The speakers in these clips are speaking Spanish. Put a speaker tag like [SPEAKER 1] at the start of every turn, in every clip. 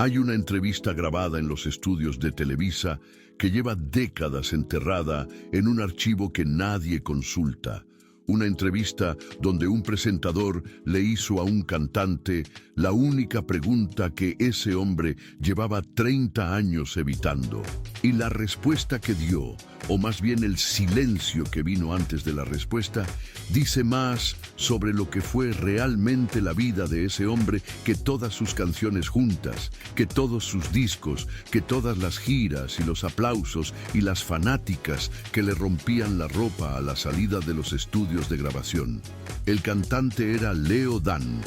[SPEAKER 1] Hay una entrevista grabada en los estudios de Televisa que lleva décadas enterrada en un archivo que nadie consulta. Una entrevista donde un presentador le hizo a un cantante la única pregunta que ese hombre llevaba 30 años evitando. Y la respuesta que dio, o más bien el silencio que vino antes de la respuesta, dice más sobre lo que fue realmente la vida de ese hombre que todas sus canciones juntas, que todos sus discos, que todas las giras y los aplausos y las fanáticas que le rompían la ropa a la salida de los estudios de grabación. El cantante era Leo Dan,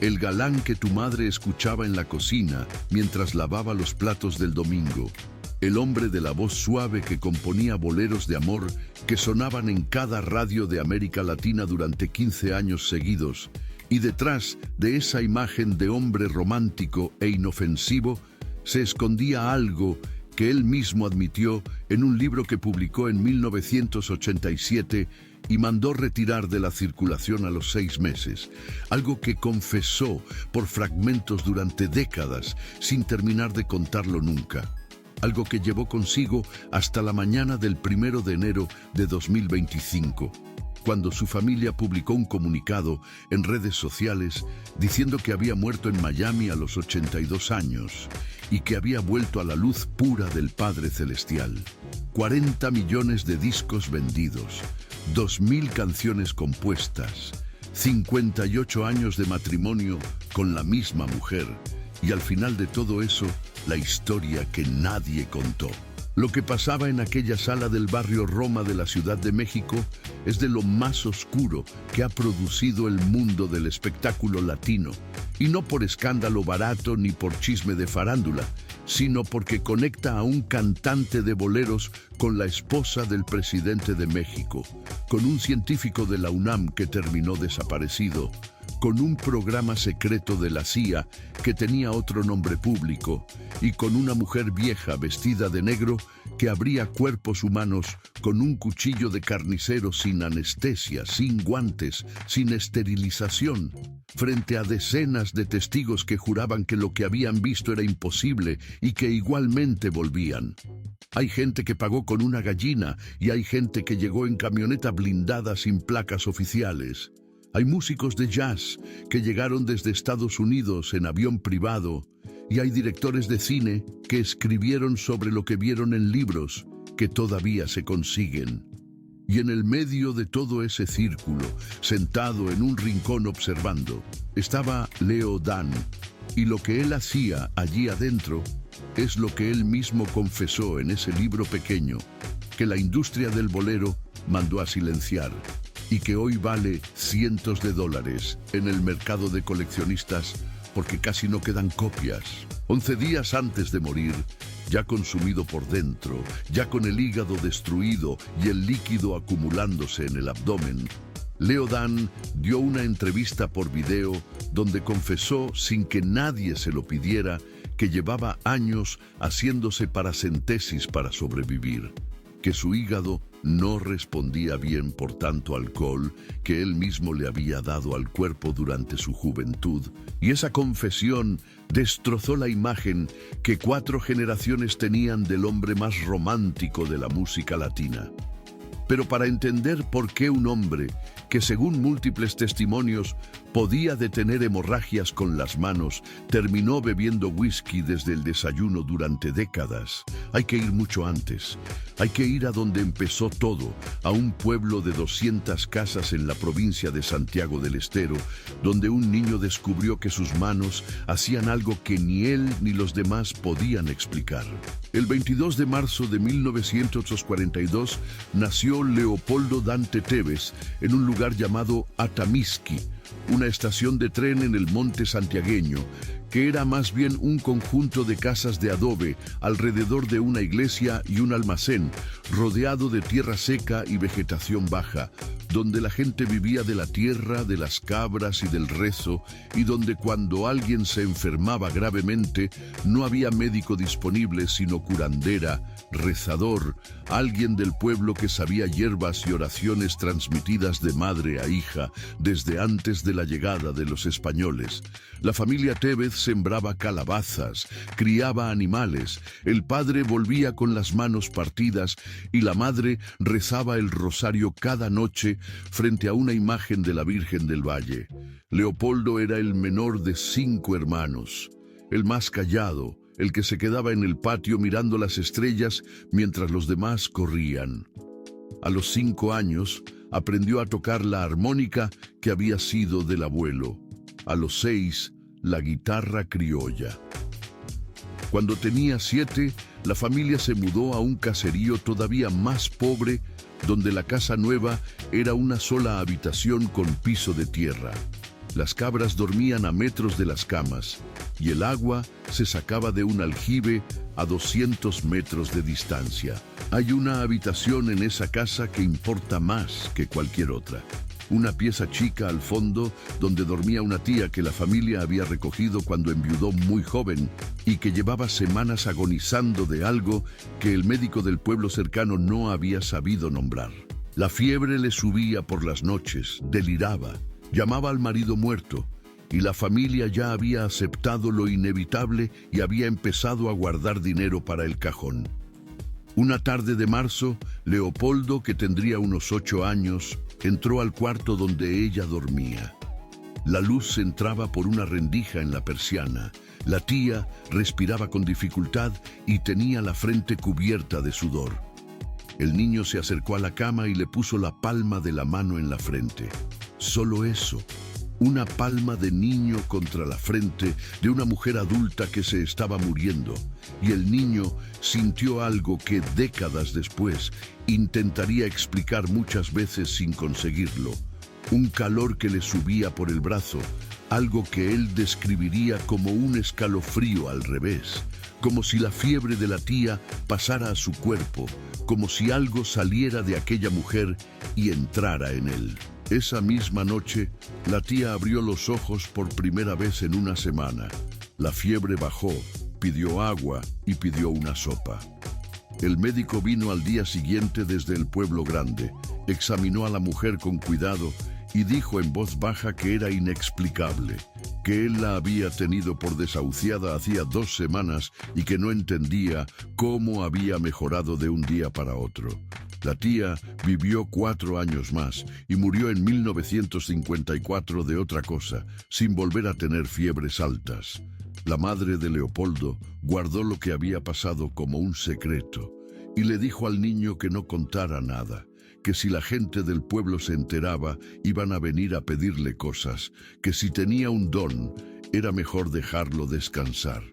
[SPEAKER 1] el galán que tu madre escuchaba en la cocina mientras lavaba los platos del domingo. El hombre de la voz suave que componía boleros de amor que sonaban en cada radio de América Latina durante 15 años seguidos. Y detrás de esa imagen de hombre romántico e inofensivo se escondía algo que él mismo admitió en un libro que publicó en 1987 y mandó retirar de la circulación a los 6 meses. Algo que confesó por fragmentos durante décadas sin terminar de contarlo nunca. Algo que llevó consigo hasta la mañana del 1 de enero de 2025, cuando su familia publicó un comunicado en redes sociales diciendo que había muerto en Miami a los 82 años y que había vuelto a la luz pura del Padre Celestial. 40 millones de discos vendidos, 2000 canciones compuestas, 58 años de matrimonio con la misma mujer y al final de todo eso, la historia que nadie contó. Lo que pasaba en aquella sala del barrio Roma de la Ciudad de México es de lo más oscuro que ha producido el mundo del espectáculo latino. Y no por escándalo barato ni por chisme de farándula, sino porque conecta a un cantante de boleros con la esposa del presidente de México, con un científico de la UNAM que terminó desaparecido, con un programa secreto de la CIA que tenía otro nombre público y con una mujer vieja vestida de negro que abría cuerpos humanos con un cuchillo de carnicero sin anestesia, sin guantes, sin esterilización, frente a decenas de testigos que juraban que lo que habían visto era imposible y que igualmente volvían. Hay gente que pagó con una gallina y hay gente que llegó en camioneta blindada sin placas oficiales. Hay músicos de jazz que llegaron desde Estados Unidos en avión privado y hay directores de cine que escribieron sobre lo que vieron en libros que todavía se consiguen. Y en el medio de todo ese círculo, sentado en un rincón observando, estaba Leo Dan, y lo que él hacía allí adentro es lo que él mismo confesó en ese libro pequeño que la industria del bolero mandó a silenciar y que hoy vale cientos de dólares en el mercado de coleccionistas porque casi no quedan copias. 11 días antes de morir, ya consumido por dentro, ya con el hígado destruido y el líquido acumulándose en el abdomen, Leo Dan dio una entrevista por video donde confesó sin que nadie se lo pidiera que llevaba años haciéndose paracentesis para sobrevivir, que su hígado no respondía bien por tanto alcohol que él mismo le había dado al cuerpo durante su juventud, y esa confesión destrozó la imagen que 4 generaciones tenían del hombre más romántico de la música latina. Pero para entender por qué un hombre que según múltiples testimonios podía detener hemorragias con las manos, terminó bebiendo whisky desde el desayuno durante décadas, hay que ir mucho antes. Hay que ir a donde empezó todo, a un pueblo de 200 casas en la provincia de Santiago del Estero, donde un niño descubrió que sus manos hacían algo que ni él ni los demás podían explicar. El 22 de marzo de 1942 nació Leopoldo Dante Tevez en un lugar llamado Atamisqui, una estación de tren en el monte santiagueño, que era más bien un conjunto de casas de adobe alrededor de una iglesia y un almacén, rodeado de tierra seca y vegetación baja, donde la gente vivía de la tierra, de las cabras y del rezo, y donde cuando alguien se enfermaba gravemente, no había médico disponible sino curandera, rezador, alguien del pueblo que sabía hierbas y oraciones transmitidas de madre a hija desde antes de la llegada de los españoles. La familia Tevez sembraba calabazas, criaba animales, el padre volvía con las manos partidas y la madre rezaba el rosario cada noche frente a una imagen de la Virgen del Valle. Leopoldo era el menor de 5 hermanos, el más callado, el que se quedaba en el patio mirando las estrellas mientras los demás corrían. A los 5 años aprendió a tocar la armónica que había sido del abuelo. A los 6, la guitarra criolla. Cuando tenía 7, la familia se mudó a un caserío todavía más pobre, donde la casa nueva era una sola habitación con piso de tierra. Las cabras dormían a metros de las camas y el agua se sacaba de un aljibe a 200 metros de distancia. Hay una habitación en esa casa que importa más que cualquier otra. Una pieza chica al fondo donde dormía una tía que la familia había recogido cuando enviudó muy joven y que llevaba semanas agonizando de algo que el médico del pueblo cercano no había sabido nombrar. La fiebre le subía por las noches, deliraba, llamaba al marido muerto y la familia ya había aceptado lo inevitable y había empezado a guardar dinero para el cajón. Una tarde de marzo, Leopoldo, que tendría unos 8 años, entró al cuarto donde ella dormía. La luz entraba por una rendija en la persiana. La tía respiraba con dificultad y tenía la frente cubierta de sudor. El niño se acercó a la cama y le puso la palma de la mano en la frente. Solo eso, una palma de niño contra la frente de una mujer adulta que se estaba muriendo, y el niño sintió algo que décadas después intentaría explicar muchas veces sin conseguirlo. Un calor que le subía por el brazo, algo que él describiría como un escalofrío al revés, como si la fiebre de la tía pasara a su cuerpo, como si algo saliera de aquella mujer y entrara en él. Esa misma noche, la tía abrió los ojos por primera vez en una semana. La fiebre bajó, pidió agua y pidió una sopa. El médico vino al día siguiente desde el pueblo grande, examinó a la mujer con cuidado y dijo en voz baja que era inexplicable, que él la había tenido por desahuciada hacía 2 semanas y que no entendía cómo había mejorado de un día para otro. La tía vivió 4 años más y murió en 1954 de otra cosa, sin volver a tener fiebres altas. La madre de Leopoldo guardó lo que había pasado como un secreto y le dijo al niño que no contara nada, que si la gente del pueblo se enteraba iban a venir a pedirle cosas, que si tenía un don era mejor dejarlo descansar.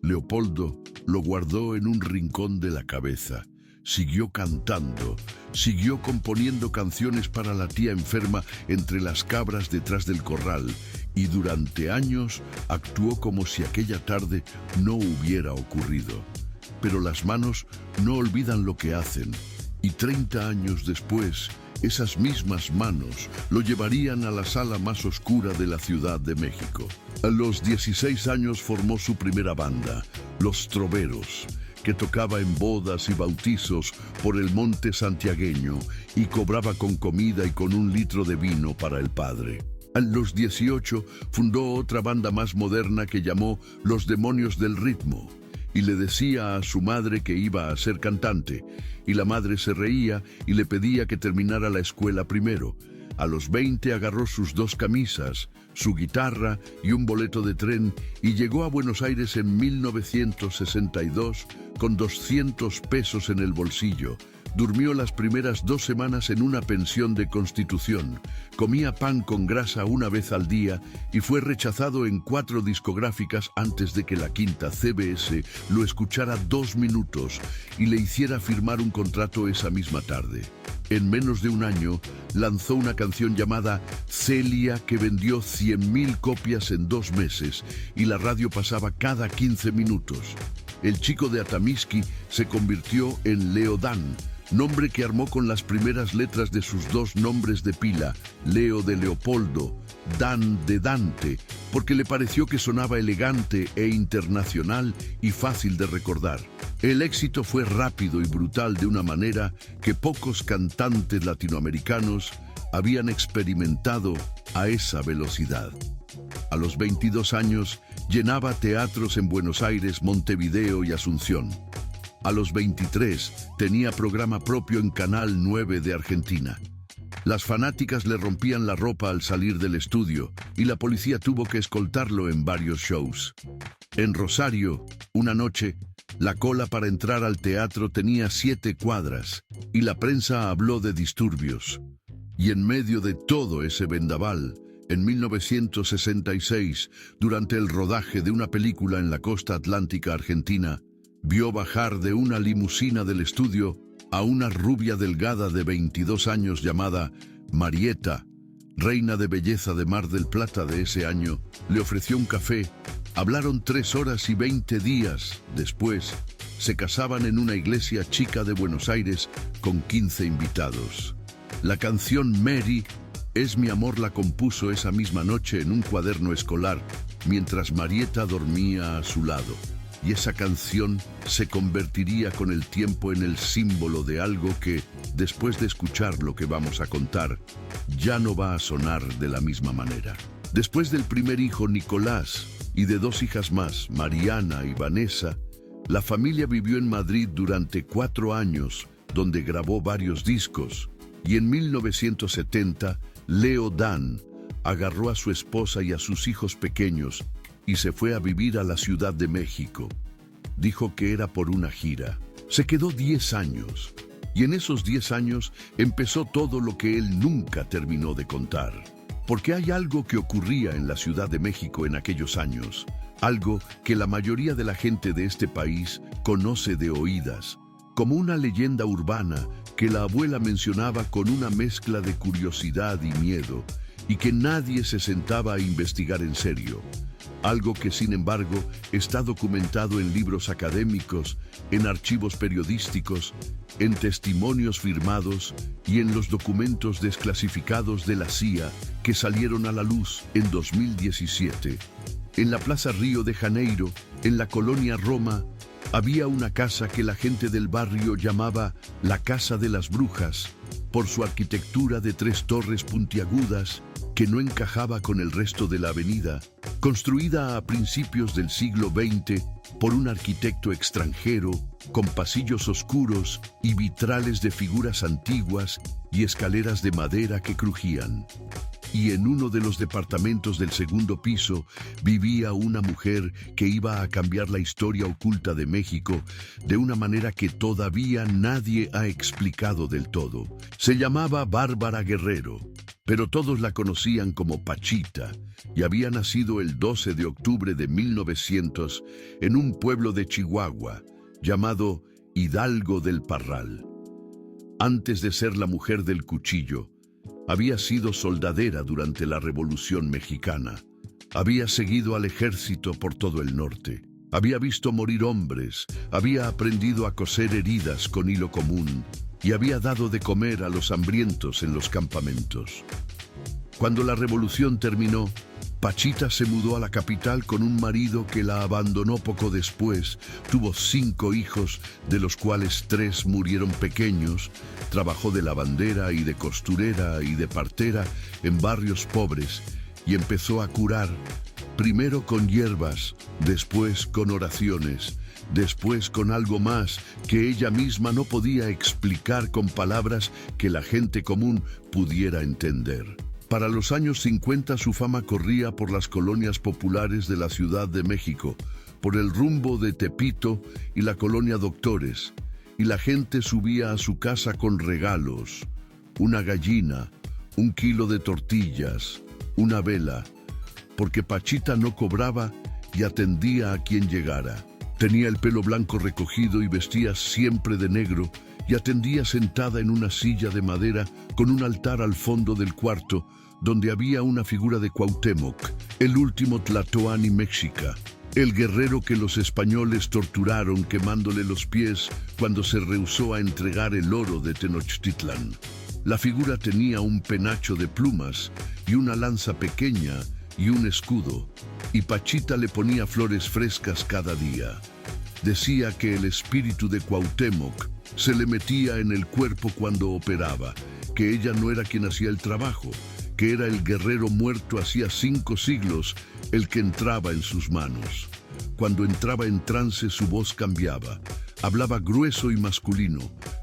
[SPEAKER 1] Leopoldo lo guardó en un rincón de la cabeza. Siguió cantando, siguió componiendo canciones para la tía enferma entre las cabras detrás del corral y durante años actuó como si aquella tarde no hubiera ocurrido. Pero las manos no olvidan lo que hacen y 30 años después, esas mismas manos lo llevarían a la sala más oscura de la Ciudad de México. A los 16 años formó su primera banda, Los Troveros, que tocaba en bodas y bautizos por el monte santiagueño y cobraba con comida y con 1 litro de vino para el padre. A los 18 fundó otra banda más moderna que llamó Los Demonios del Ritmo y le decía a su madre que iba a ser cantante, y la madre se reía y le pedía que terminara la escuela primero. A los 20 agarró sus 2 camisas, su guitarra y un boleto de tren y llegó a Buenos Aires en 1962 con 200 pesos en el bolsillo. Durmió las primeras 2 semanas en una pensión de Constitución, comía pan con grasa 1 vez al día y fue rechazado en 4 discográficas antes de que la quinta CBS lo escuchara 2 minutos y le hiciera firmar un contrato esa misma tarde. En menos de 1 año, lanzó una canción llamada Celia que vendió 100.000 copias en 2 meses y la radio pasaba cada 15 minutos. el chico de Atamisqui se convirtió en Leo Dan, nombre que armó con las primeras letras de sus dos nombres de pila, Leo de Leopoldo, Dan de Dante, porque le pareció que sonaba elegante e internacional y fácil de recordar. El éxito fue rápido y brutal de una manera que pocos cantantes latinoamericanos habían experimentado a esa velocidad. A los 22 años, llenaba teatros en Buenos Aires, Montevideo y Asunción. A los 23, tenía programa propio en Canal 9 de Argentina. Las fanáticas le rompían la ropa al salir del estudio y la policía tuvo que escoltarlo en varios shows. En Rosario, una noche, la cola para entrar al teatro tenía 7 cuadras y la prensa habló de disturbios. Y en medio de todo ese vendaval, en 1966, durante el rodaje de una película en la costa atlántica argentina, vio bajar de una limusina del estudio a una rubia delgada de 22 años llamada Marieta, reina de belleza de Mar del Plata de ese año. Le ofreció un café, hablaron 3 horas y 20 días. Después, se casaban en una iglesia chica de Buenos Aires con 15 invitados. La canción Mary, Es mi amor, la compuso esa misma noche en un cuaderno escolar, mientras Marieta dormía a su lado. Y esa canción se convertiría con el tiempo en el símbolo de algo que, después de escuchar lo que vamos a contar, ya no va a sonar de la misma manera. Después del primer hijo, Nicolás, y de 2 hijas más, Mariana y Vanessa, la familia vivió en Madrid durante 4 años, donde grabó varios discos, y en 1970, Leo Dan agarró a su esposa y a sus hijos pequeños y se fue a vivir a la Ciudad de México. Dijo que era por una gira. Se quedó 10 años, y en esos 10 años empezó todo lo que él nunca terminó de contar. Porque hay algo que ocurría en la Ciudad de México en aquellos años, algo que la mayoría de la gente de este país conoce de oídas, como una leyenda urbana que la abuela mencionaba con una mezcla de curiosidad y miedo, y que nadie se sentaba a investigar en serio. Algo que, sin embargo, está documentado en libros académicos, en archivos periodísticos, en testimonios firmados y en los documentos desclasificados de la CIA que salieron a la luz en 2017. En la Plaza Río de Janeiro, en la colonia Roma, había una casa que la gente del barrio llamaba la Casa de las Brujas, por su arquitectura de 3 torres puntiagudas que no encajaba con el resto de la avenida, construida a principios del siglo XX por un arquitecto extranjero, con pasillos oscuros y vitrales de figuras antiguas y escaleras de madera que crujían. Y en uno de los departamentos del segundo piso vivía una mujer que iba a cambiar la historia oculta de México de una manera que todavía nadie ha explicado del todo. Se llamaba Bárbara Guerrero, pero todos la conocían como Pachita, y había nacido el 12 de octubre de 1900 en un pueblo de Chihuahua llamado Hidalgo del Parral. Antes de ser la mujer del cuchillo, había sido soldadera durante la Revolución Mexicana. Había seguido al ejército por todo el norte. Había visto morir hombres, había aprendido a coser heridas con hilo común y había dado de comer a los hambrientos en los campamentos. Cuando la revolución terminó, Pachita se mudó a la capital con un marido que la abandonó poco después. Tuvo 5 hijos, de los cuales 3 murieron pequeños. Trabajó de lavandera y de costurera y de partera en barrios pobres y empezó a curar, primero con hierbas, después con oraciones, después con algo más que ella misma no podía explicar con palabras que la gente común pudiera entender. Para los años 50 su fama corría por las colonias populares de la Ciudad de México, por el rumbo de Tepito y la colonia Doctores, y la gente subía a su casa con regalos, una gallina, 1 kilo de tortillas, una vela, porque Pachita no cobraba y atendía a quien llegara. Tenía el pelo blanco recogido y vestía siempre de negro, y atendía sentada en una silla de madera con un altar al fondo del cuarto, donde había una figura de Cuauhtémoc, el último Tlatoani mexica, El guerrero que los españoles torturaron quemándole los pies cuando se rehusó a entregar el oro de Tenochtitlán. La figura tenía un penacho de plumas y una lanza pequeña y un escudo, y Pachita le ponía flores frescas cada día. Decía que el espíritu de Cuauhtémoc se le metía en el cuerpo cuando operaba, que ella no era quien hacía el trabajo, que era el guerrero muerto hacía 5 siglos el que entraba en sus manos. Cuando entraba en trance su voz cambiaba, hablaba grueso y masculino,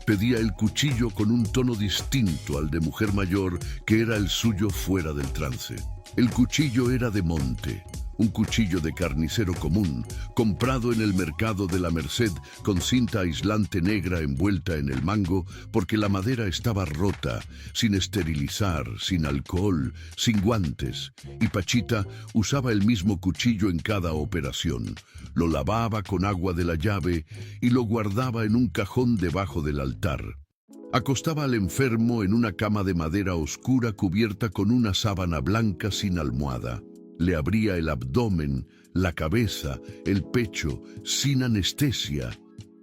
[SPEAKER 1] pedía el cuchillo con un tono distinto al de mujer mayor que era el suyo fuera del trance. El cuchillo era de monte, un cuchillo de carnicero común, comprado en el mercado de la Merced con cinta aislante negra envuelta en el mango porque la madera estaba rota, sin esterilizar, sin alcohol, sin guantes, y Pachita usaba el mismo cuchillo en cada operación. Lo lavaba con agua de la llave y lo guardaba en un cajón debajo del altar. Acostaba al enfermo en una cama de madera oscura cubierta con una sábana blanca sin almohada. Le abría el abdomen, la cabeza, el pecho, sin anestesia,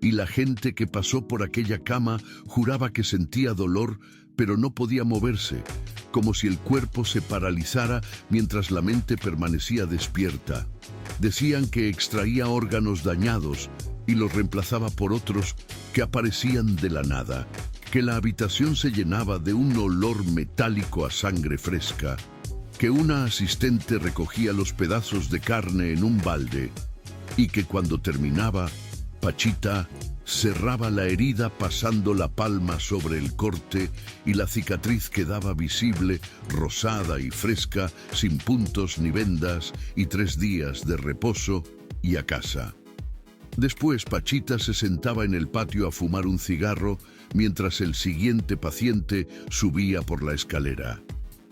[SPEAKER 1] y la gente que pasó por aquella cama juraba que sentía dolor, pero no podía moverse, como si el cuerpo se paralizara mientras la mente permanecía despierta. Decían que extraía órganos dañados y los reemplazaba por otros que aparecían de la nada, que la habitación se llenaba de un olor metálico a sangre fresca, que una asistente recogía los pedazos de carne en un balde y que cuando terminaba, Pachita cerraba la herida pasando la palma sobre el corte y la cicatriz quedaba visible, rosada y fresca, sin puntos ni vendas, y 3 días de reposo y a casa. Después Pachita se sentaba en el patio a fumar un cigarro mientras el siguiente paciente subía por la escalera.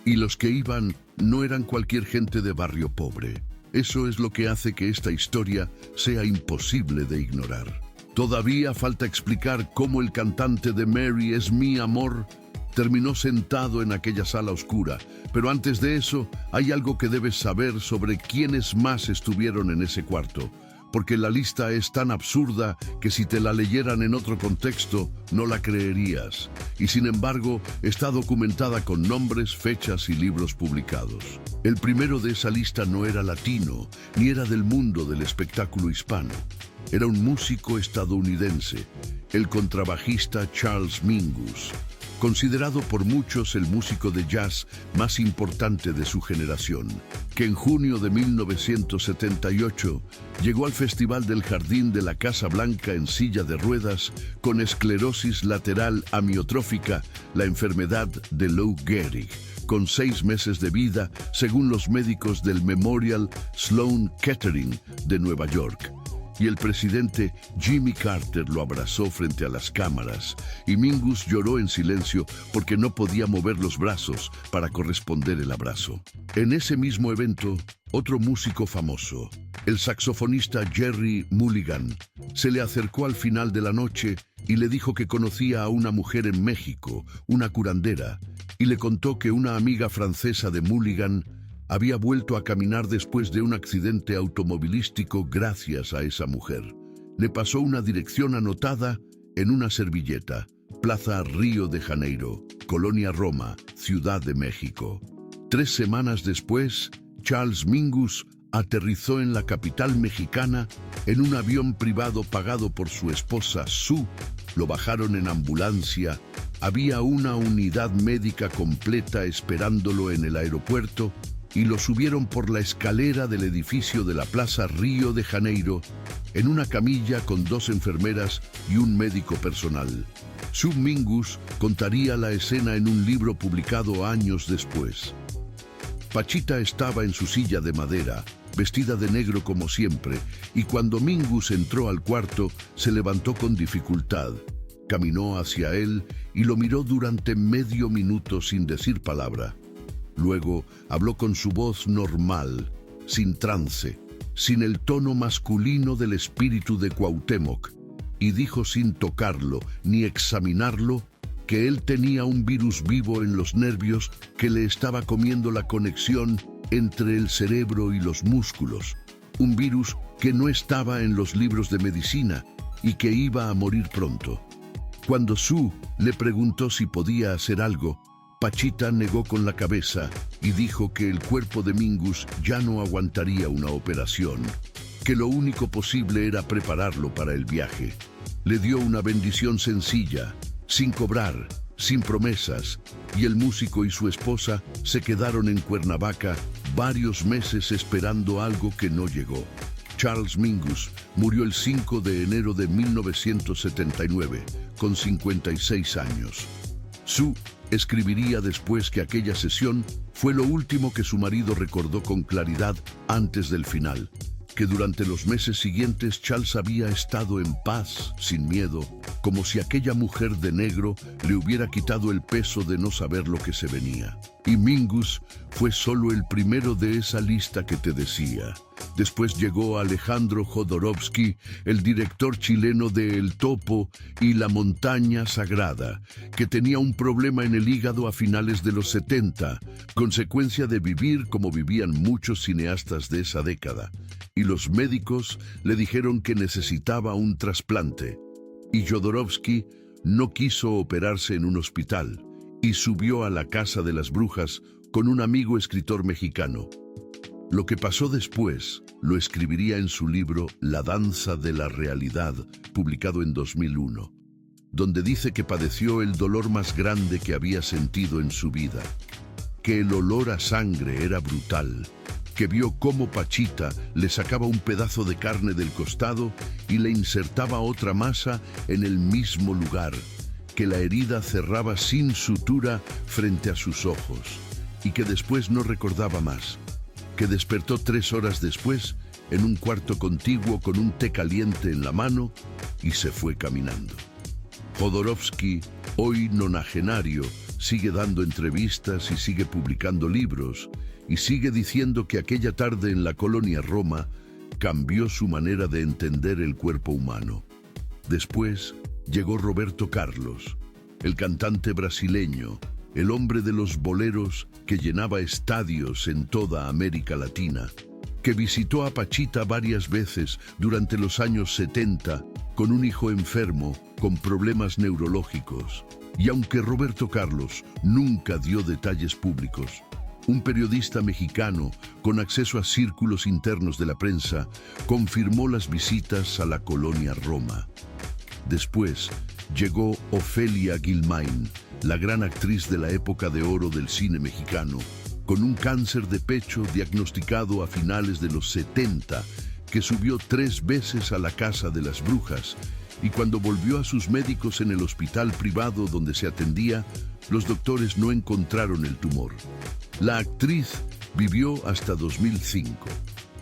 [SPEAKER 1] Y los que iban no eran cualquier gente de barrio pobre. Eso es lo que hace que esta historia sea imposible de ignorar. Todavía falta explicar cómo el cantante de Mary es mi amor terminó sentado en aquella sala oscura. Pero antes de eso, hay algo que debes saber sobre quiénes más estuvieron en ese cuarto, porque la lista es tan absurda que si te la leyeran en otro contexto, no la creerías. Y sin embargo, está documentada con nombres, fechas y libros publicados. El primero de esa lista no era latino, ni era del mundo del espectáculo hispano. Era un músico estadounidense, el contrabajista Charles Mingus, considerado por muchos el músico de jazz más importante de su generación, que en junio de 1978 llegó al Festival del Jardín de la Casa Blanca en silla de ruedas con esclerosis lateral amiotrófica, la enfermedad de Lou Gehrig, con 6 meses de vida, según los médicos del Memorial Sloan Kettering de Nueva York. Y el presidente Jimmy Carter lo abrazó frente a las cámaras, y Mingus lloró en silencio porque no podía mover los brazos para corresponder el abrazo. En ese mismo evento, otro músico famoso, el saxofonista Gerry Mulligan, se le acercó al final de la noche y le dijo que conocía a una mujer en México, una curandera, y le contó que una amiga francesa de Mulligan había vuelto a caminar después de un accidente automovilístico gracias a esa mujer. Le pasó una dirección anotada en una servilleta: Plaza Río de Janeiro, Colonia Roma, Ciudad de México. 3 semanas después, Charles Mingus aterrizó en la capital mexicana en un avión privado pagado por su esposa Sue. Lo bajaron en ambulancia. Había una unidad médica completa esperándolo en el aeropuerto y lo subieron por la escalera del edificio de la Plaza Río de Janeiro en una camilla con 2 enfermeras y un médico personal. Sue Mingus contaría la escena en un libro publicado años después. Pachita estaba en su silla de madera, vestida de negro como siempre, y cuando Mingus entró al cuarto, se levantó con dificultad. Caminó hacia él y lo miró durante medio minuto sin decir palabra. Luego habló con su voz normal, sin trance, sin el tono masculino del espíritu de Cuauhtémoc, y dijo sin tocarlo ni examinarlo que él tenía un virus vivo en los nervios que le estaba comiendo la conexión entre el cerebro y los músculos, un virus que no estaba en los libros de medicina y que iba a morir pronto. Cuando Sue le preguntó si podía hacer algo, Pachita negó con la cabeza y dijo que el cuerpo de Mingus ya no aguantaría una operación, que lo único posible era prepararlo para el viaje. Le dio una bendición sencilla, sin cobrar, sin promesas, y el músico y su esposa se quedaron en Cuernavaca varios meses esperando algo que no llegó. Charles Mingus murió el 5 de enero de 1979, con 56 años. Sue escribiría después que aquella sesión fue lo último que su marido recordó con claridad antes del final, que durante los meses siguientes Charles había estado en paz, sin miedo, como si aquella mujer de negro le hubiera quitado el peso de no saber lo que se venía. Y Mingus fue solo el primero de esa lista que te decía. Después llegó Alejandro Jodorowsky, el director chileno de El Topo y La Montaña Sagrada, que tenía un problema en el hígado a finales de los 70, consecuencia de vivir como vivían muchos cineastas de esa década. Y los médicos le dijeron que necesitaba un trasplante. Y Jodorowsky no quiso operarse en un hospital y subió a la Casa de las Brujas con un amigo escritor mexicano. Lo que pasó después lo escribiría en su libro La danza de la realidad, publicado en 2001, donde dice que padeció el dolor más grande que había sentido en su vida, que el olor a sangre era brutal, que vio cómo Pachita le sacaba un pedazo de carne del costado y le insertaba otra masa en el mismo lugar, que la herida cerraba sin sutura frente a sus ojos y que después no recordaba más, que despertó 3 horas después en un cuarto contiguo con un té caliente en la mano y se fue caminando. Jodorowsky, hoy nonagenario, sigue dando entrevistas y sigue publicando libros y sigue diciendo que aquella tarde en la colonia Roma cambió su manera de entender el cuerpo humano. Después llegó Roberto Carlos, el cantante brasileño, el hombre de los boleros que llenaba estadios en toda América Latina, que visitó a Pachita varias veces durante los años 70 con un hijo enfermo con problemas neurológicos. Y aunque Roberto Carlos nunca dio detalles públicos, un periodista mexicano con acceso a círculos internos de la prensa confirmó las visitas a la colonia Roma. Después llegó Ofelia Guilmain, la gran actriz de la época de oro del cine mexicano, con un cáncer de pecho diagnosticado a finales de los 70, que subió 3 veces a la Casa de las Brujas, y cuando volvió a sus médicos en el hospital privado donde se atendía, los doctores no encontraron el tumor. La actriz vivió hasta 2005.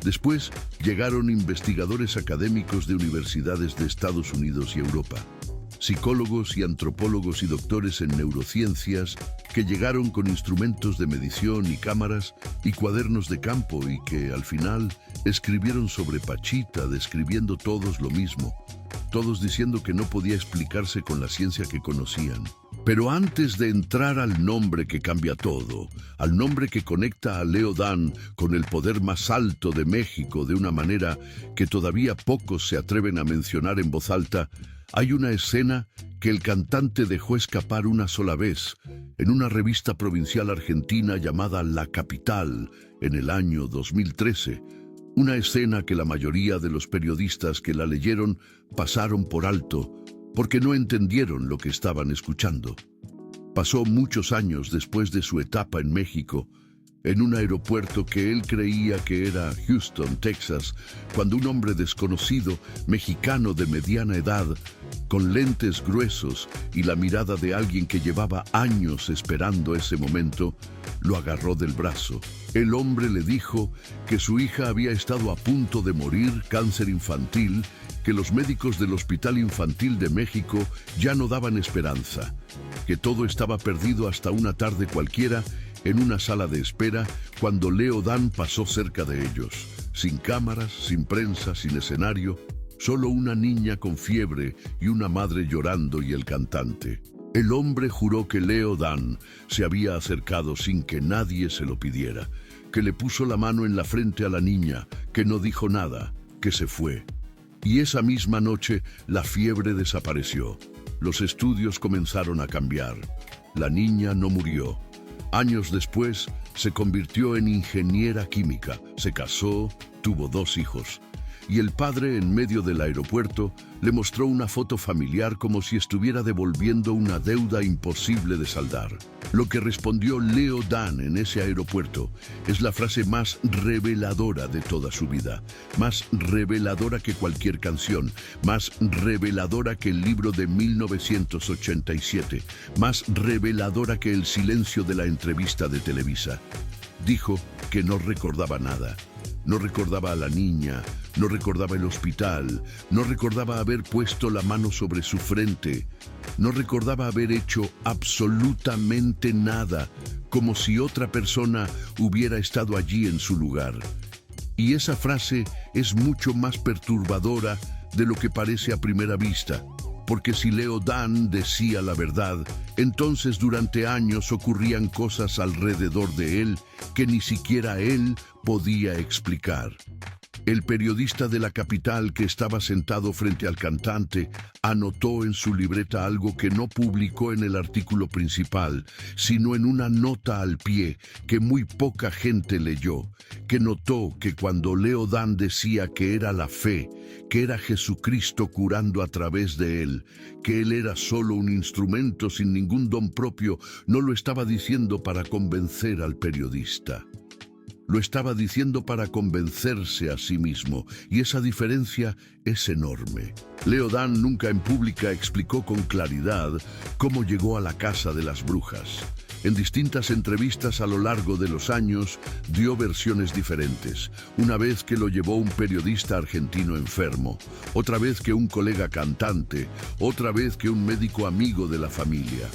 [SPEAKER 1] Después llegaron investigadores académicos de universidades de Estados Unidos y Europa, psicólogos y antropólogos y doctores en neurociencias que llegaron con instrumentos de medición y cámaras y cuadernos de campo y que, al final, escribieron sobre Pachita, describiendo todos lo mismo, todos diciendo que no podía explicarse con la ciencia que conocían. Pero antes de entrar al nombre que cambia todo, al nombre que conecta a Leo Dan con el poder más alto de México de una manera que todavía pocos se atreven a mencionar en voz alta, hay una escena que el cantante dejó escapar una sola vez en una revista provincial argentina llamada La Capital en el año 2013. Una escena que la mayoría de los periodistas que la leyeron pasaron por alto porque no entendieron lo que estaban escuchando. Pasó muchos años después de su etapa en México, en un aeropuerto que él creía que era Houston, Texas, cuando un hombre desconocido, mexicano de mediana edad, con lentes gruesos y la mirada de alguien que llevaba años esperando ese momento, lo agarró del brazo. El hombre le dijo que su hija había estado a punto de morir, cáncer infantil, que los médicos del Hospital Infantil de México ya no daban esperanza, que todo estaba perdido hasta una tarde cualquiera en una sala de espera cuando Leo Dan pasó cerca de ellos, sin cámaras, sin prensa, sin escenario, solo una niña con fiebre y una madre llorando y el cantante. El hombre juró que Leo Dan se había acercado sin que nadie se lo pidiera, que le puso la mano en la frente a la niña, que no dijo nada, que se fue. Y esa misma noche la fiebre desapareció. Los estudios comenzaron a cambiar. La niña no murió. Años después se convirtió en ingeniera química, se casó, tuvo 2 hijos. Y el padre, en medio del aeropuerto, le mostró una foto familiar como si estuviera devolviendo una deuda imposible de saldar. Lo que respondió Leo Dan en ese aeropuerto es la frase más reveladora de toda su vida, más reveladora que cualquier canción, más reveladora que el libro de 1987, más reveladora que el silencio de la entrevista de Televisa. Dijo que no recordaba nada. No recordaba a la niña, no recordaba el hospital, no recordaba haber puesto la mano sobre su frente, no recordaba haber hecho absolutamente nada, como si otra persona hubiera estado allí en su lugar. Y esa frase es mucho más perturbadora de lo que parece a primera vista, porque si Leo Dan decía la verdad, entonces durante años ocurrían cosas alrededor de él que ni siquiera él podía explicar. El periodista de la capital que estaba sentado frente al cantante anotó en su libreta algo que no publicó en el artículo principal, sino en una nota al pie que muy poca gente leyó, que notó que cuando Leo Dan decía que era la fe, que era Jesucristo curando a través de él, que él era solo un instrumento sin ningún don propio, no lo estaba diciendo para convencer al periodista. Lo estaba diciendo para convencerse a sí mismo, y esa diferencia es enorme. Leo Dan nunca en pública explicó con claridad cómo llegó a la casa de las brujas. En distintas entrevistas a lo largo de los años dio versiones diferentes. Una vez que lo llevó un periodista argentino enfermo, otra vez que un colega cantante, otra vez que un médico amigo de la familia.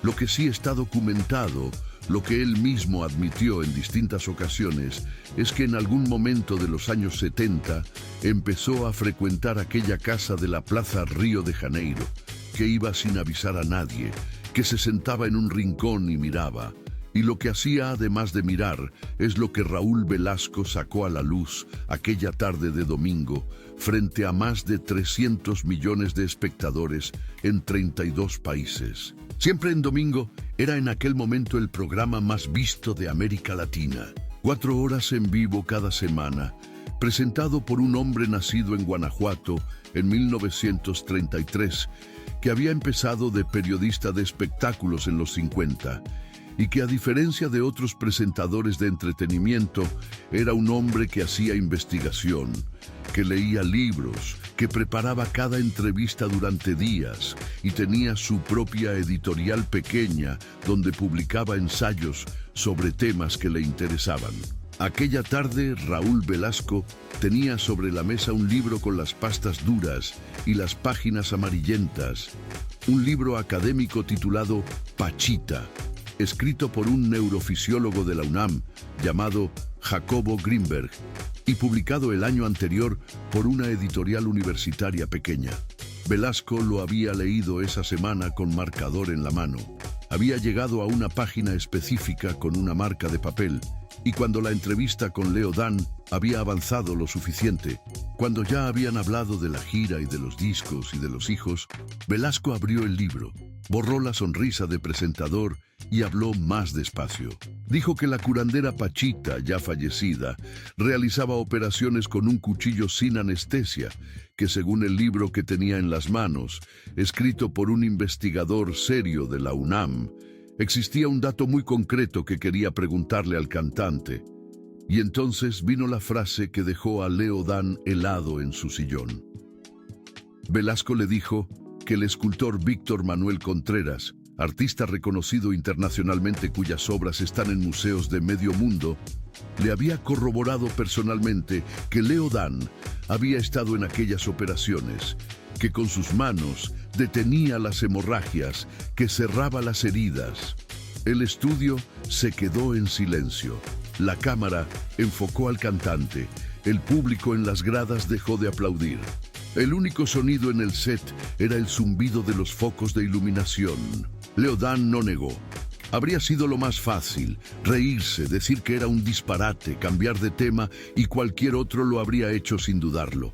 [SPEAKER 1] Lo que sí está documentado, lo que él mismo admitió en distintas ocasiones, es que en algún momento de los años 70 empezó a frecuentar aquella casa de la Plaza Río de Janeiro, que iba sin avisar a nadie, que se sentaba en un rincón y miraba. Y lo que hacía además de mirar es lo que Raúl Velasco sacó a la luz aquella tarde de domingo frente a más de 300 millones de espectadores en 32 países. Siempre en domingo era en aquel momento el programa más visto de América Latina. 4 horas en vivo cada semana, presentado por un hombre nacido en Guanajuato en 1933, que había empezado de periodista de espectáculos en los 50, y que a diferencia de otros presentadores de entretenimiento, era un hombre que hacía investigación, que leía libros, que preparaba cada entrevista durante días y tenía su propia editorial pequeña donde publicaba ensayos sobre temas que le interesaban. Aquella tarde, Raúl Velasco tenía sobre la mesa un libro con las pastas duras y las páginas amarillentas, un libro académico titulado Pachita, escrito por un neurofisiólogo de la UNAM llamado Jacobo Grinberg y publicado el año anterior por una editorial universitaria pequeña. Velasco lo había leído esa semana con marcador en la mano. Había llegado a una página específica con una marca de papel, y cuando la entrevista con Leo Dan había avanzado lo suficiente, cuando ya habían hablado de la gira y de los discos y de los hijos, Velasco abrió el libro, borró la sonrisa de presentador y habló más despacio. Dijo que la curandera Pachita, ya fallecida, realizaba operaciones con un cuchillo sin anestesia, que según el libro que tenía en las manos, escrito por un investigador serio de la UNAM, existía un dato muy concreto que quería preguntarle al cantante. Y entonces vino la frase que dejó a Leo Dan helado en su sillón. Velasco le dijo que el escultor Víctor Manuel Contreras, artista reconocido internacionalmente cuyas obras están en museos de medio mundo, le había corroborado personalmente que Leo Dan había estado en aquellas operaciones, que con sus manos detenía las hemorragias, que cerraba las heridas. El estudio se quedó en silencio. La cámara enfocó al cantante. El público en las gradas dejó de aplaudir. El único sonido en el set era el zumbido de los focos de iluminación. Leo Dan no negó. Habría sido lo más fácil, reírse, decir que era un disparate, cambiar de tema y cualquier otro lo habría hecho sin dudarlo.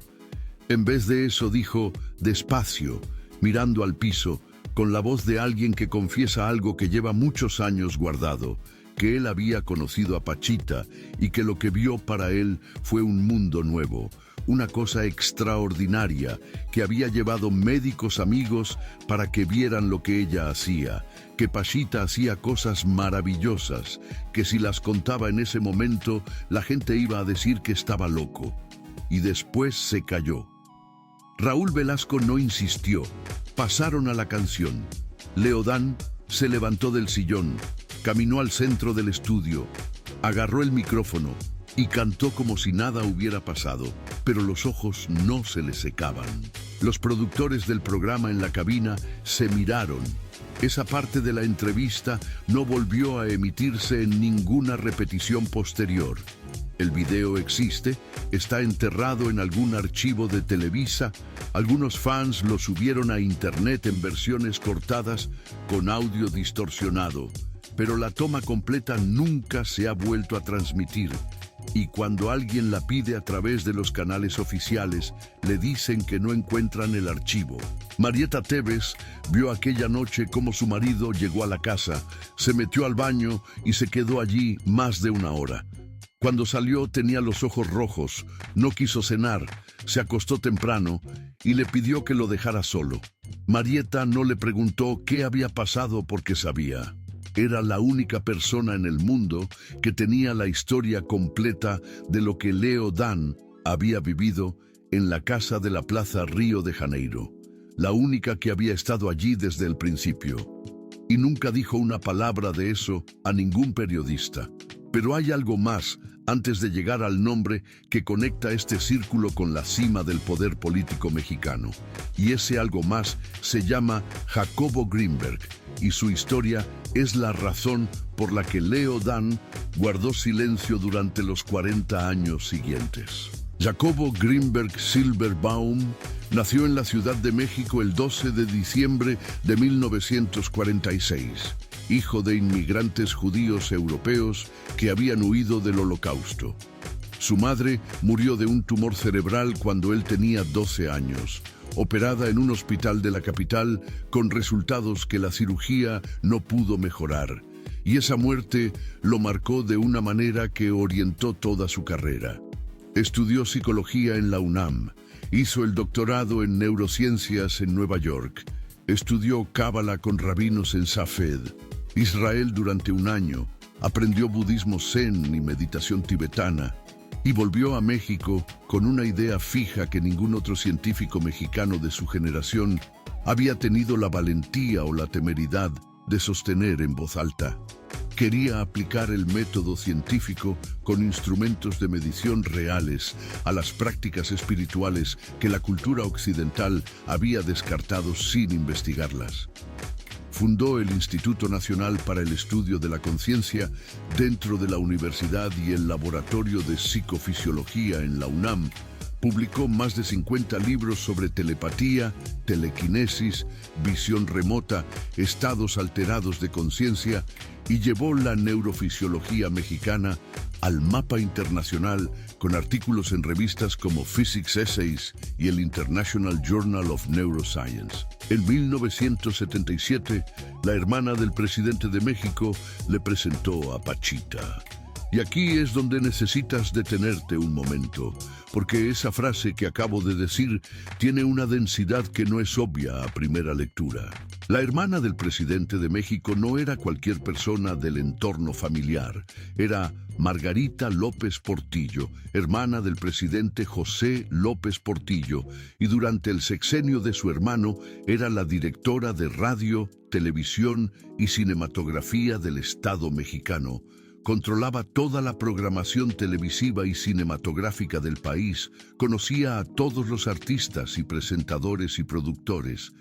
[SPEAKER 1] En vez de eso dijo, despacio, mirando al piso, con la voz de alguien que confiesa algo que lleva muchos años guardado, que él había conocido a Pachita y que lo que vio para él fue un mundo nuevo, una cosa extraordinaria que había llevado médicos amigos para que vieran lo que ella hacía, que Pachita hacía cosas maravillosas, que si las contaba en ese momento la gente iba a decir que estaba loco. Y después se calló. Raúl Velasco no insistió. Pasaron a la canción. Leodán se levantó del sillón, caminó al centro del estudio, agarró el micrófono y cantó como si nada hubiera pasado, pero los ojos no se le secaban. Los productores del programa en la cabina se miraron. Esa parte de la entrevista no volvió a emitirse en ninguna repetición posterior. El video existe, está enterrado en algún archivo de Televisa. Algunos fans lo subieron a internet en versiones cortadas con audio distorsionado, pero la toma completa nunca se ha vuelto a transmitir. Y cuando alguien la pide a través de los canales oficiales, le dicen que no encuentran el archivo. Marieta Tevez vio aquella noche cómo su marido llegó a la casa, se metió al baño y se quedó allí más de una hora. Cuando salió tenía los ojos rojos, no quiso cenar, se acostó temprano y le pidió que lo dejara solo. Marieta no le preguntó qué había pasado porque sabía. Era la única persona en el mundo que tenía la historia completa de lo que Leodán había vivido en la casa de la Plaza Río de Janeiro. La única que había estado allí desde el principio. Y nunca dijo una palabra de eso a ningún periodista. Pero hay algo más antes de llegar al nombre que conecta este círculo con la cima del poder político mexicano. Y ese algo más se llama Jacobo Greenberg, y su historia es la razón por la que Leodán guardó silencio durante los 40 años siguientes. Jacobo Greenberg Silberbaum nació en la Ciudad de México el 12 de diciembre de 1946. Hijo de inmigrantes judíos europeos que habían huido del Holocausto. Su madre murió de un tumor cerebral cuando él tenía 12 años, operada en un hospital de la capital con resultados que la cirugía no pudo mejorar. Y esa muerte lo marcó de una manera que orientó toda su carrera. Estudió psicología en la UNAM, hizo el doctorado en neurociencias en Nueva York, estudió cábala con rabinos en Safed, Israel durante un año, aprendió budismo zen y meditación tibetana y volvió a México con una idea fija que ningún otro científico mexicano de su generación había tenido la valentía o la temeridad de sostener en voz alta. Quería aplicar el método científico con instrumentos de medición reales a las prácticas espirituales que la cultura occidental había descartado sin investigarlas. Fundó el Instituto Nacional para el Estudio de la Conciencia dentro de la universidad y el Laboratorio de Psicofisiología en la UNAM. Publicó más de 50 libros sobre telepatía, telequinesis, visión remota, estados alterados de conciencia y llevó la neurofisiología mexicana al mapa internacional con artículos en revistas como Physics Essays y el International Journal of Neuroscience. En 1977, la hermana del presidente de México le presentó a Pachita. Y aquí es donde necesitas detenerte un momento, porque esa frase que acabo de decir tiene una densidad que no es obvia a primera lectura. La hermana del presidente de México no era cualquier persona del entorno familiar, era Margarita López Portillo, hermana del presidente José López Portillo, y durante el sexenio de su hermano era la directora de radio, televisión y cinematografía del Estado mexicano. Controlaba toda la programación televisiva y cinematográfica del país, conocía a todos los artistas y presentadores y productores,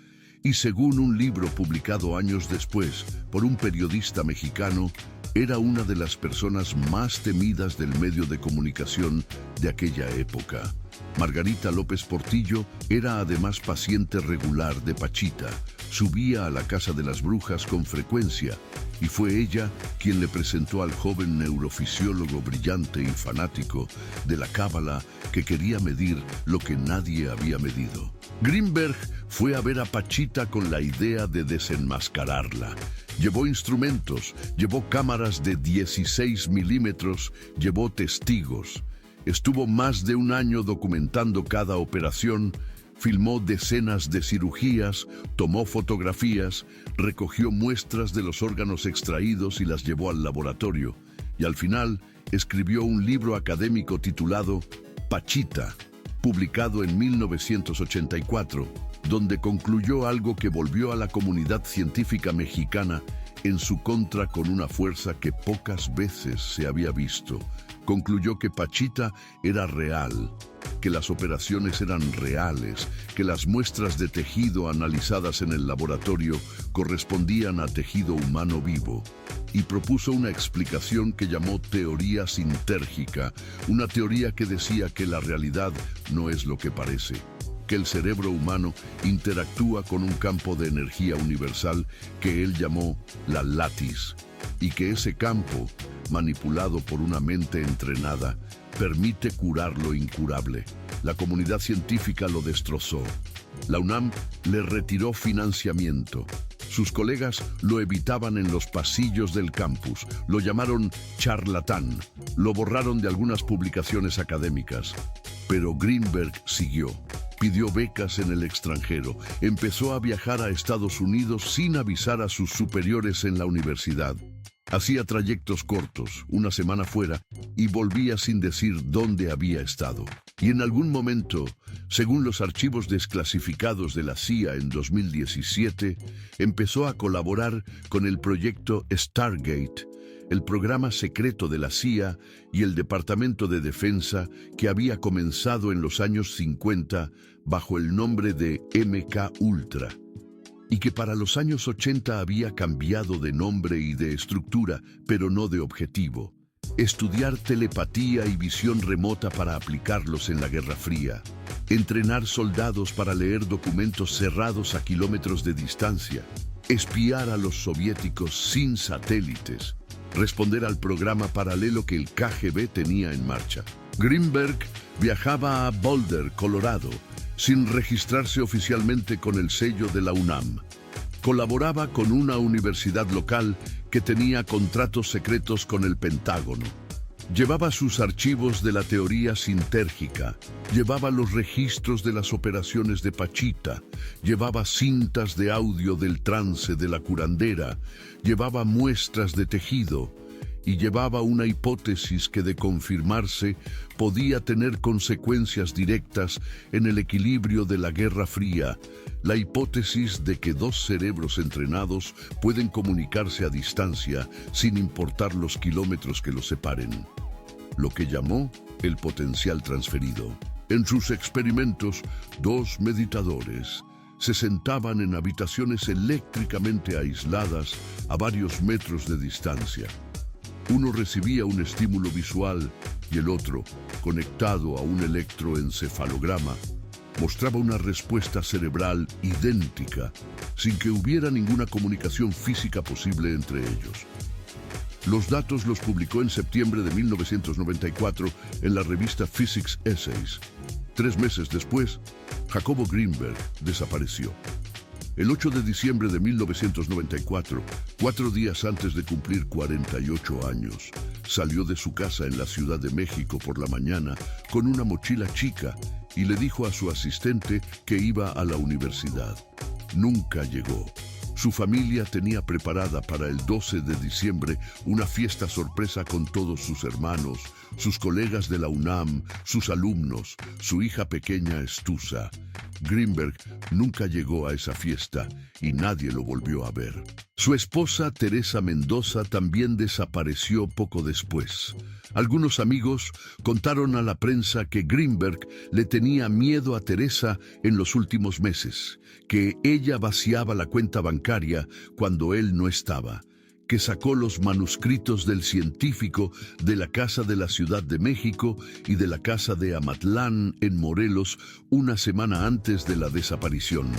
[SPEAKER 1] y según un libro publicado años después por un periodista mexicano, era una de las personas más temidas del medio de comunicación de aquella época. Margarita López Portillo era además paciente regular de Pachita. Subía a la casa de las brujas con frecuencia y fue ella quien le presentó al joven neurofisiólogo brillante y fanático de la cábala que quería medir lo que nadie había medido. Greenberg fue a ver a Pachita con la idea de desenmascararla. Llevó instrumentos, llevó cámaras de 16 milímetros, llevó testigos. Estuvo más de un año documentando cada operación, filmó decenas de cirugías, tomó fotografías, recogió muestras de los órganos extraídos y las llevó al laboratorio. Y al final escribió un libro académico titulado Pachita, publicado en 1984, donde concluyó algo que volvió a la comunidad científica mexicana en su contra con una fuerza que pocas veces se había visto. Concluyó que Pachita era real, que las operaciones eran reales, que las muestras de tejido analizadas en el laboratorio correspondían a tejido humano vivo, y propuso una explicación que llamó teoría sintérgica, una teoría que decía que la realidad no es lo que parece, que el cerebro humano interactúa con un campo de energía universal que él llamó la látiz, y que ese campo, manipulado por una mente entrenada, permite curar lo incurable. La comunidad científica lo destrozó. La UNAM le retiró financiamiento. Sus colegas lo evitaban en los pasillos del campus, lo llamaron charlatán, lo borraron de algunas publicaciones académicas. Pero Greenberg siguió. Pidió becas en el extranjero, empezó a viajar a Estados Unidos sin avisar a sus superiores en la universidad. Hacía trayectos cortos, una semana fuera, y volvía sin decir dónde había estado. Y en algún momento, según los archivos desclasificados de la CIA en 2017, empezó a colaborar con el proyecto Stargate, el programa secreto de la CIA y el Departamento de Defensa que había comenzado en los años 50 bajo el nombre de MK Ultra, y que para los años 80 había cambiado de nombre y de estructura, pero no de objetivo. Estudiar telepatía y visión remota para aplicarlos en la Guerra Fría. Entrenar soldados para leer documentos cerrados a kilómetros de distancia. Espiar a los soviéticos sin satélites. Responder al programa paralelo que el KGB tenía en marcha. Greenberg viajaba a Boulder, Colorado, sin registrarse oficialmente con el sello de la UNAM. Colaboraba con una universidad local que tenía contratos secretos con el Pentágono. Llevaba sus archivos de la teoría sintérgica, llevaba los registros de las operaciones de Pachita, llevaba cintas de audio del trance de la curandera, llevaba muestras de tejido, y llevaba una hipótesis que, de confirmarse, podía tener consecuencias directas en el equilibrio de la Guerra Fría, la hipótesis de que dos cerebros entrenados pueden comunicarse a distancia sin importar los kilómetros que los separen, lo que llamó el potencial transferido. En sus experimentos, dos meditadores se sentaban en habitaciones eléctricamente aisladas a varios metros de distancia. Uno recibía un estímulo visual y el otro, conectado a un electroencefalograma, mostraba una respuesta cerebral idéntica, sin que hubiera ninguna comunicación física posible entre ellos. Los datos los publicó en septiembre de 1994 en la revista Physics Essays. 3 meses después, Jacobo Greenberg desapareció. El 8 de diciembre de 1994, 4 días antes de cumplir 48 años, salió de su casa en la Ciudad de México por la mañana con una mochila chica y le dijo a su asistente que iba a la universidad. Nunca llegó. Su familia tenía preparada para el 12 de diciembre una fiesta sorpresa con todos sus hermanos, sus colegas de la UNAM, sus alumnos, su hija pequeña Estusa. Greenberg nunca llegó a esa fiesta y nadie lo volvió a ver. Su esposa, Teresa Mendoza, también desapareció poco después. Algunos amigos contaron a la prensa que Greenberg le tenía miedo a Teresa en los últimos meses, que ella vaciaba la cuenta bancaria cuando él no estaba, que sacó los manuscritos del científico de la casa de la Ciudad de México y de la casa de Amatlán en Morelos una semana antes de la desaparición.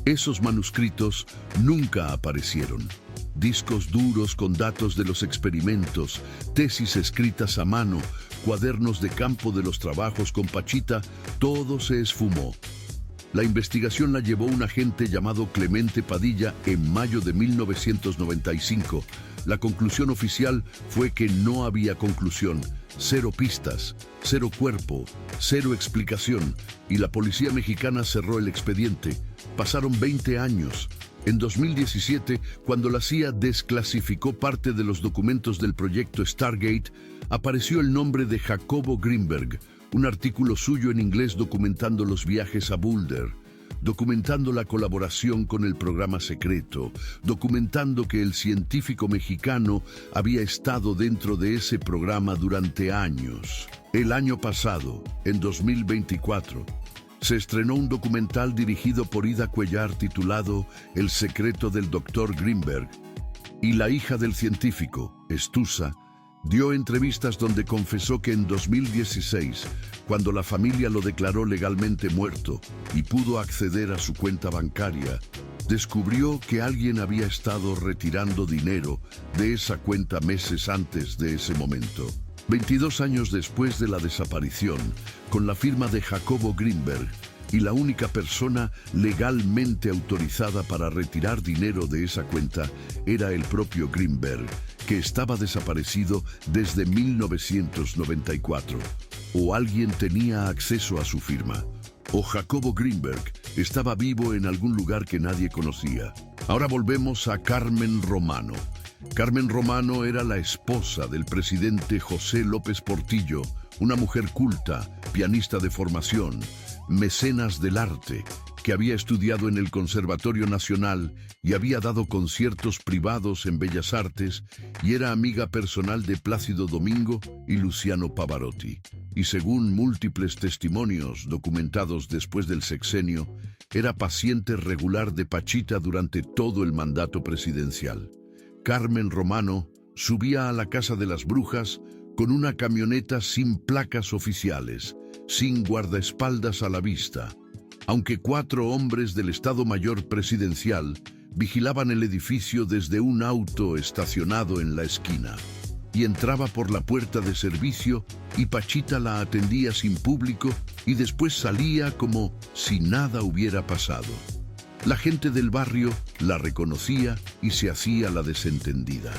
[SPEAKER 1] Esos manuscritos nunca aparecieron. Discos duros con datos de los experimentos, tesis escritas a mano, cuadernos de campo de los trabajos con Pachita, todo se esfumó. La investigación la llevó un agente llamado Clemente Padilla en mayo de 1995. La conclusión oficial fue que no había conclusión, cero pistas, cero cuerpo, cero explicación, y la policía mexicana cerró el expediente. Pasaron 20 años. En 2017, cuando la CIA desclasificó parte de los documentos del proyecto Stargate, apareció el nombre de Jacobo Greenberg, un artículo suyo en inglés documentando los viajes a Boulder, documentando la colaboración con el programa secreto, documentando que el científico mexicano había estado dentro de ese programa durante años. El año pasado, en 2024, se estrenó un documental dirigido por Ida Cuellar titulado El secreto del Dr. Greenberg, y la hija del científico, Estusa, dio entrevistas donde confesó que en 2016, cuando la familia lo declaró legalmente muerto y pudo acceder a su cuenta bancaria, descubrió que alguien había estado retirando dinero de esa cuenta meses antes de ese momento. 22 años después de la desaparición, con la firma de Jacobo Greenberg y la única persona legalmente autorizada para retirar dinero de esa cuenta era el propio Greenberg, que estaba desaparecido desde 1994. O alguien tenía acceso a su firma, o Jacobo Greenberg estaba vivo en algún lugar que nadie conocía. Ahora volvemos a Carmen Romano. Carmen Romano era la esposa del presidente José López Portillo, una mujer culta, pianista de formación, mecenas del arte, que había estudiado en el Conservatorio Nacional y había dado conciertos privados en Bellas Artes, y era amiga personal de Plácido Domingo y Luciano Pavarotti. Y según múltiples testimonios documentados después del sexenio, era paciente regular de Pachita durante todo el mandato presidencial. Carmen Romano subía a la Casa de las Brujas con una camioneta sin placas oficiales, sin guardaespaldas a la vista, aunque 4 hombres del Estado Mayor Presidencial vigilaban el edificio desde un auto estacionado en la esquina. Y entraba por la puerta de servicio y Pachita la atendía sin público y después salía como si nada hubiera pasado. La gente del barrio la reconocía y se hacía la desentendida.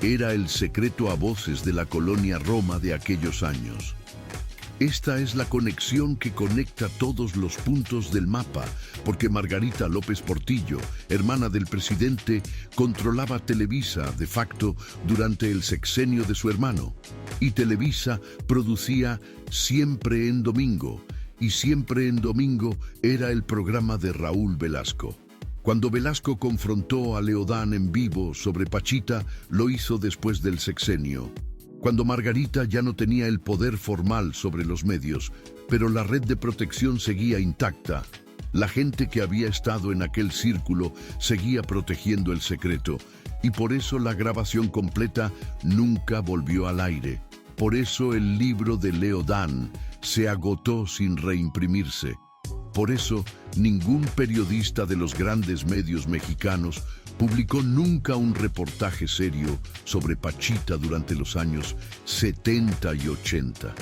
[SPEAKER 1] Era el secreto a voces de la colonia Roma de aquellos años. Esta es la conexión que conecta todos los puntos del mapa, porque Margarita López Portillo, hermana del presidente, controlaba Televisa de facto durante el sexenio de su hermano. Y Televisa producía Siempre en Domingo, y Siempre en Domingo era el programa de Raúl Velasco. Cuando Velasco confrontó a Leodán en vivo sobre Pachita, lo hizo después del sexenio. Cuando Margarita ya no tenía el poder formal sobre los medios, pero la red de protección seguía intacta. La gente que había estado en aquel círculo seguía protegiendo el secreto, y por eso la grabación completa nunca volvió al aire. Por eso el libro de Leodán se agotó sin reimprimirse. Por eso ningún periodista de los grandes medios mexicanos publicó nunca un reportaje serio sobre Pachita durante los años 70 y 80.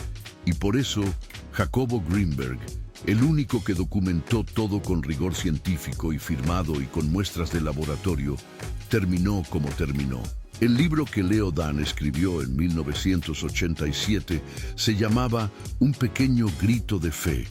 [SPEAKER 1] Y por eso Jacobo Greenberg, el único que documentó todo con rigor científico y firmado y con muestras de laboratorio, terminó como terminó. El libro que Leodán escribió en 1987 se llamaba Un pequeño grito de fe.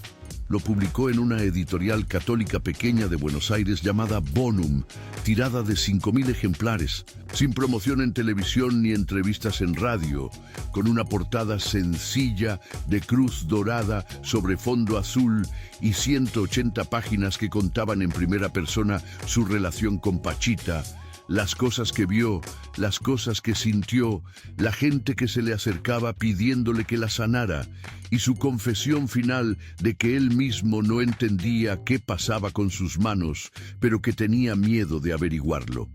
[SPEAKER 1] Lo publicó en una editorial católica pequeña de Buenos Aires llamada Bonum, tirada de 5.000 ejemplares, sin promoción en televisión ni entrevistas en radio, con una portada sencilla de cruz dorada sobre fondo azul y 180 páginas que contaban en primera persona su relación con Pachita, las cosas que vio, las cosas que sintió, la gente que se le acercaba pidiéndole que la sanara, y su confesión final de que él mismo no entendía qué pasaba con sus manos, pero que tenía miedo de averiguarlo.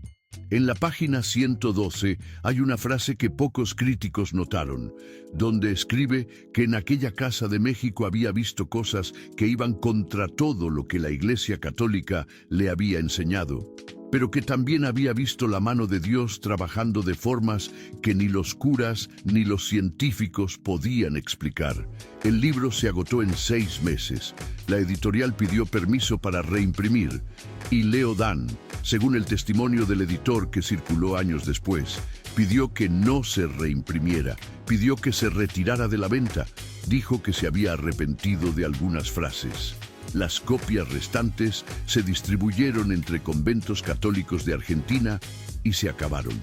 [SPEAKER 1] En la página 112 hay una frase que pocos críticos notaron, donde escribe que en aquella casa de México había visto cosas que iban contra todo lo que la Iglesia Católica le había enseñado, pero que también había visto la mano de Dios trabajando de formas que ni los curas ni los científicos podían explicar. El libro se agotó en 6 meses. La editorial pidió permiso para reimprimir, y Leo Dan, según el testimonio del editor que circuló años después, pidió que no se reimprimiera, pidió que se retirara de la venta, dijo que se había arrepentido de algunas frases. Las copias restantes se distribuyeron entre conventos católicos de Argentina y se acabaron.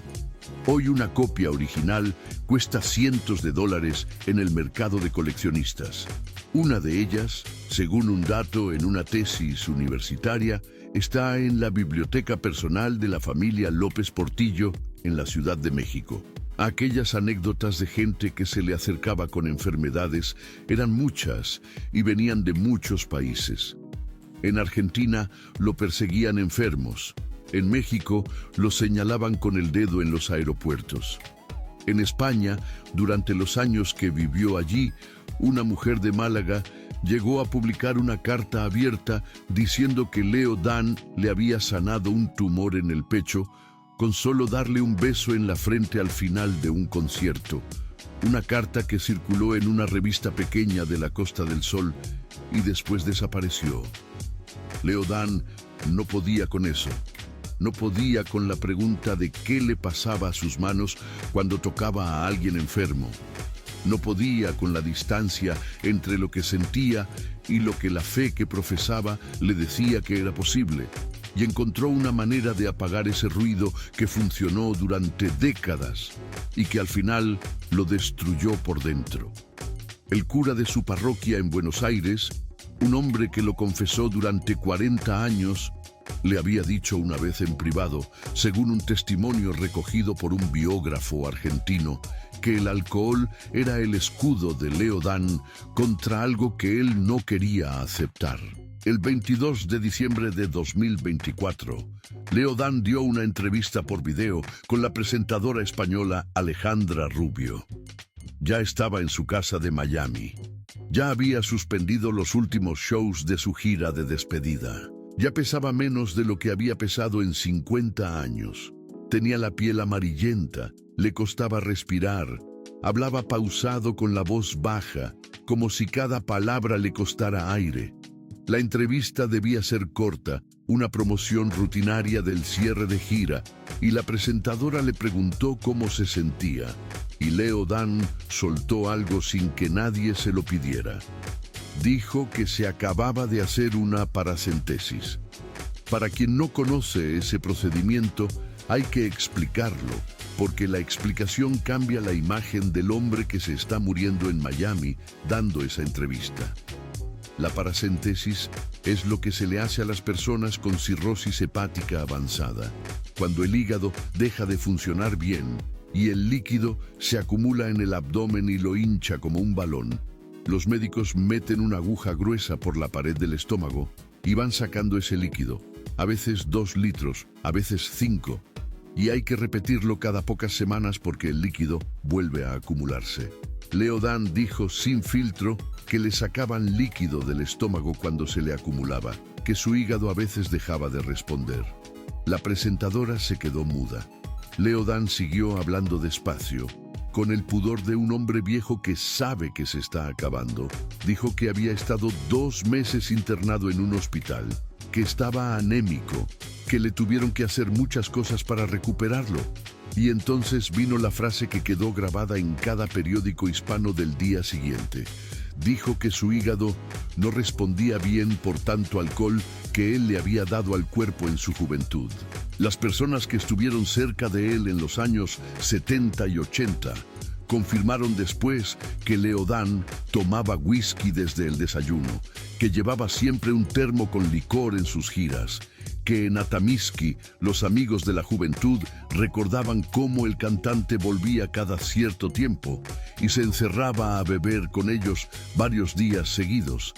[SPEAKER 1] Hoy una copia original cuesta cientos de dólares en el mercado de coleccionistas. Una de ellas, según un dato en una tesis universitaria, está en la biblioteca personal de la familia López Portillo en la Ciudad de México. Aquellas anécdotas de gente que se le acercaba con enfermedades eran muchas y venían de muchos países. En Argentina lo perseguían enfermos. En México lo señalaban con el dedo en los aeropuertos. En España, durante los años que vivió allí, una mujer de Málaga llegó a publicar una carta abierta diciendo que Leo Dan le había sanado un tumor en el pecho con solo darle un beso en la frente al final de un concierto. Una carta que circuló en una revista pequeña de la Costa del Sol y después desapareció. Leo Dan no podía con eso. No podía con la pregunta de qué le pasaba a sus manos cuando tocaba a alguien enfermo. No podía con la distancia entre lo que sentía y lo que la fe que profesaba le decía que era posible. Y encontró una manera de apagar ese ruido que funcionó durante décadas y que al final lo destruyó por dentro. El cura de su parroquia en Buenos Aires, un hombre que lo confesó durante 40 años, le había dicho una vez en privado, según un testimonio recogido por un biógrafo argentino, que el alcohol era el escudo de Leo Dan contra algo que él no quería aceptar. El 22 de diciembre de 2024, Leo Dan dio una entrevista por video con la presentadora española Alejandra Rubio. Ya estaba en su casa de Miami. Ya había suspendido los últimos shows de su gira de despedida. Ya pesaba menos de lo que había pesado en 50 años. Tenía la piel amarillenta, le costaba respirar. Hablaba pausado con la voz baja, como si cada palabra le costara aire. La entrevista debía ser corta, una promoción rutinaria del cierre de gira, y la presentadora le preguntó cómo se sentía, y Leo Dan soltó algo sin que nadie se lo pidiera. Dijo que se acababa de hacer una paracentesis. Para quien no conoce ese procedimiento, hay que explicarlo, porque la explicación cambia la imagen del hombre que se está muriendo en Miami dando esa entrevista. La paracentesis es lo que se le hace a las personas con cirrosis hepática avanzada, cuando el hígado deja de funcionar bien y el líquido se acumula en el abdomen y lo hincha como un balón. Los médicos meten una aguja gruesa por la pared del estómago y van sacando ese líquido, a veces 2 litros, a veces 5, y hay que repetirlo cada pocas semanas porque el líquido vuelve a acumularse. Leo Dan dijo sin filtro que le sacaban líquido del estómago cuando se le acumulaba, que su hígado a veces dejaba de responder. La presentadora se quedó muda. Leo Dan siguió hablando despacio, con el pudor de un hombre viejo que sabe que se está acabando. Dijo que había estado 2 meses internado en un hospital, que estaba anémico, que le tuvieron que hacer muchas cosas para recuperarlo. Y entonces vino la frase que quedó grabada en cada periódico hispano del día siguiente. Dijo que su hígado no respondía bien por tanto alcohol que él le había dado al cuerpo en su juventud. Las personas que estuvieron cerca de él en los años 70 y 80 confirmaron después que Leo Dan tomaba whisky desde el desayuno, que llevaba siempre un termo con licor en sus giras, que en Atamisqui los amigos de la juventud recordaban cómo el cantante volvía cada cierto tiempo y se encerraba a beber con ellos varios días seguidos,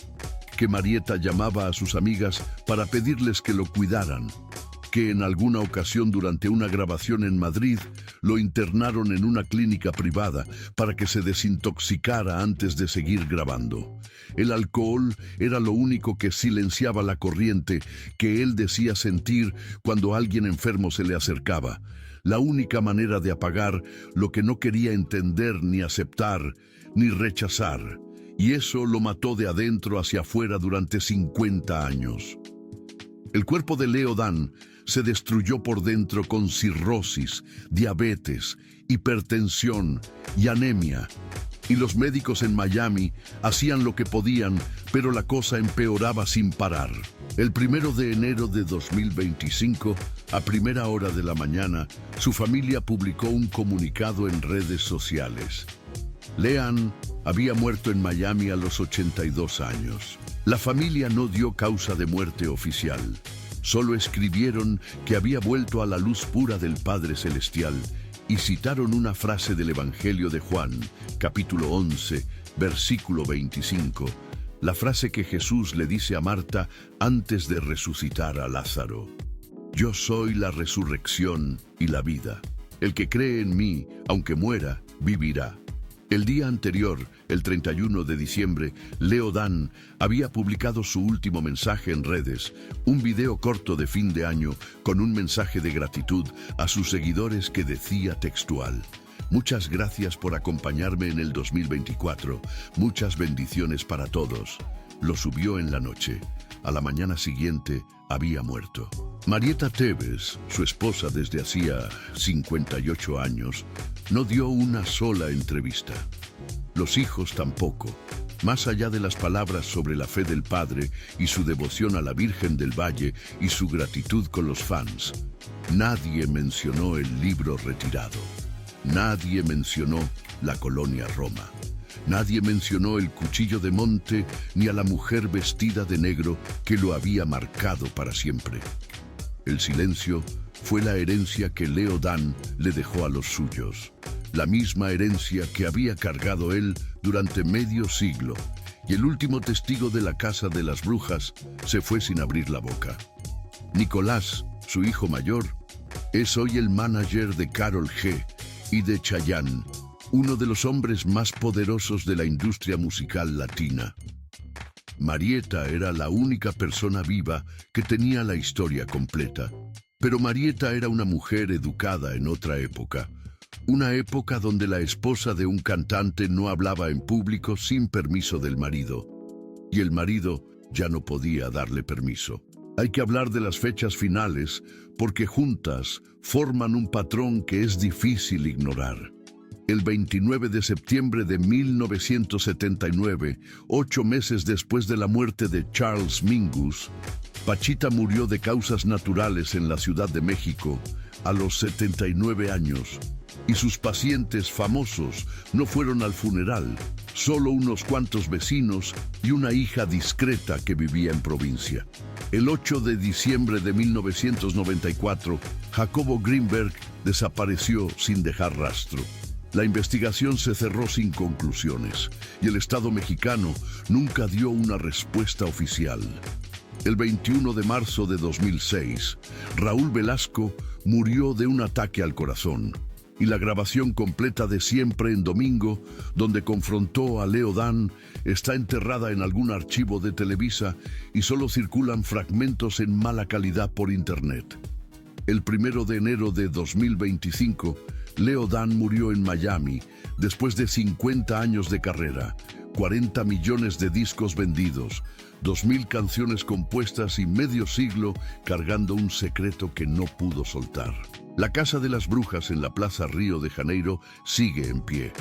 [SPEAKER 1] que Marieta llamaba a sus amigas para pedirles que lo cuidaran, que en alguna ocasión durante una grabación en Madrid lo internaron en una clínica privada para que se desintoxicara antes de seguir grabando. El alcohol era lo único que silenciaba la corriente que él decía sentir cuando alguien enfermo se le acercaba. La única manera de apagar lo que no quería entender, ni aceptar, ni rechazar. Y eso lo mató de adentro hacia afuera durante 50 años. El cuerpo de Leo Dan se destruyó por dentro con cirrosis, diabetes, hipertensión y anemia. Y los médicos en Miami hacían lo que podían, pero la cosa empeoraba sin parar. El 1 de enero de 2025, a primera hora de la mañana, su familia publicó un comunicado en redes sociales. Lean había muerto en Miami a los 82 años. La familia no dio causa de muerte oficial. Solo escribieron que había vuelto a la luz pura del Padre Celestial y citaron una frase del Evangelio de Juan, capítulo 11, versículo 25, la frase que Jesús le dice a Marta antes de resucitar a Lázaro. Yo soy la resurrección y la vida. El que cree en mí, aunque muera, vivirá. El día anterior, el 31 de diciembre, Leo Dan había publicado su último mensaje en redes, un video corto de fin de año con un mensaje de gratitud a sus seguidores que decía textual: muchas gracias por acompañarme en el 2024, muchas bendiciones para todos. Lo subió en la noche. A la mañana siguiente había muerto. Marieta Tevez, su esposa desde hacía 58 años, no dio una sola entrevista. Los hijos tampoco. Más allá de las palabras sobre la fe del padre y su devoción a la Virgen del Valle y su gratitud con los fans, nadie mencionó el libro retirado. Nadie mencionó la colonia Roma. Nadie mencionó el cuchillo de monte ni a la mujer vestida de negro que lo había marcado para siempre. El silencio fue la herencia que Leo Dan le dejó a los suyos, la misma herencia que había cargado él durante medio siglo, y el último testigo de la casa de las brujas se fue sin abrir la boca. Nicolás, su hijo mayor, es hoy el manager de Karol G y de Chayanne, uno de los hombres más poderosos de la industria musical latina. Marieta era la única persona viva que tenía la historia completa. Pero Marieta era una mujer educada en otra época. Una época donde la esposa de un cantante no hablaba en público sin permiso del marido. Y el marido ya no podía darle permiso. Hay que hablar de las fechas finales porque juntas forman un patrón que es difícil ignorar. El 29 de septiembre de 1979, 8 meses después de la muerte de Charles Mingus, Pachita murió de causas naturales en la Ciudad de México a los 79 años, y sus pacientes famosos no fueron al funeral, solo unos cuantos vecinos y una hija discreta que vivía en provincia. El 8 de diciembre de 1994, Jacobo Greenberg desapareció sin dejar rastro. La investigación se cerró sin conclusiones y el Estado mexicano nunca dio una respuesta oficial. El 21 de marzo de 2006, Raúl Velasco murió de un ataque al corazón, y la grabación completa de Siempre en Domingo, donde confrontó a Leo Dan, está enterrada en algún archivo de Televisa y solo circulan fragmentos en mala calidad por internet. El 1 de enero de 2025, Leo Dan murió en Miami después de 50 años de carrera, 40 millones de discos vendidos, 2000 canciones compuestas y medio siglo cargando un secreto que no pudo soltar. La Casa de las Brujas en la Plaza Río de Janeiro sigue en pie.